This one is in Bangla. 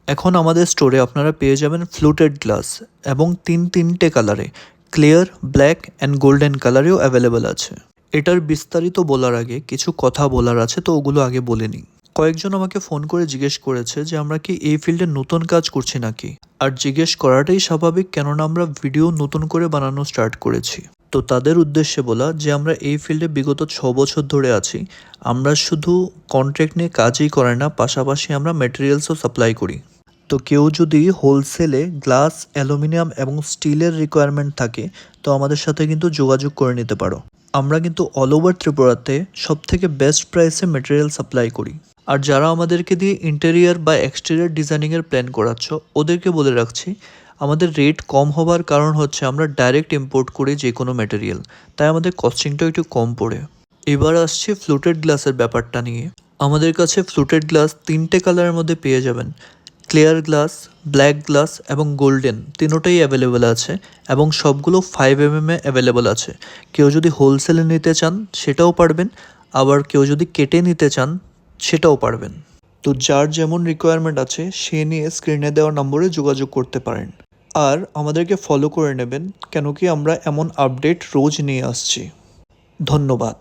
এখন আমাদের স্টোরে আপনারা পেয়ে যাবেন ফ্লুটেড গ্লাস এবং তিনটে কালারে, ক্লিয়ার, ব্ল্যাক অ্যান্ড গোল্ডেন কালারেও অ্যাভেলেবেল আছে। এটার বিস্তারিত বলার আগে কিছু কথা বলার আছে, তো ওগুলো আগে বলে নিই। কয়েকজন আমাকে ফোন করে জিজ্ঞেস করেছে যে আমরা কি এই ফিল্ডে নতুন কাজ করছি নাকি, আর জিজ্ঞেস করাটাই স্বাভাবিক, কেননা আমরা ভিডিও নতুন করে বানানো স্টার্ট করেছি। তো তাদের উদ্দেশ্যে বলা যে আমরা এই ফিল্ডে বিগত 6 বছর ধরে আছি। আমরা শুধু কন্ট্রাক্ট নিয়ে কাজই করে না, পাশাপাশি আমরা ম্যাটেরিয়ালসও সাপ্লাই করি। তো কেউ যদি হোলসেলে গ্লাস, অ্যালুমিনিয়াম এবং স্টিলের রিকোয়ারমেন্ট থাকে তো আমাদের সাথে কিন্তু যোগাযোগ করে নিতে পারো। আমরা কিন্তু অল ওভার ত্রিপুরাতে সবথেকে বেস্ট প্রাইসে ম্যাটেরিয়াল সাপ্লাই করি। আর যারা আমাদেরকে দিয়ে ইন্টেরিয়ার বা এক্সটেরিয়ার ডিজাইনিংয়ের প্ল্যান করাচ্ছ, ওদেরকে বলে রাখছি আমাদের রেট কম হবার কারণ হচ্ছে আমরা ডাইরেক্ট ইম্পোর্ট করি যে কোনো ম্যাটেরিয়াল, তাই আমাদের কস্টিংটাও একটু কম পড়ে। এবার আসছে ফ্লুটেড গ্লাসের ব্যাপারটা নিয়ে। আমাদের কাছে ফ্লুটেড গ্লাস 3টে কালারের মধ্যে পেয়ে যাবেন। ক্লিয়ার গ্লাস, ব্ল্যাক গ্লাস এবং গোল্ডেন, তিনোটাই অ্যাভেলেবেল আছে এবং সবগুলো 5 mm অ্যাভেলেবেল আছে। কেউ যদি হোলসেলে নিতে চান সেটাও পারবেন, আবার কেউ যদি কেটে নিতে চান সেটাও পারবেন। তো যার যেমন রিকোয়ারমেন্ট আছে সে নিয়ে স্ক্রিনে দেওয়া নম্বরে যোগাযোগ করতে পারেন। আর আমাদেরকে ফলো করে নেবেন, কেন কি আমরা এমন আপডেট রোজ নিয়ে আসছি। ধন্যবাদ।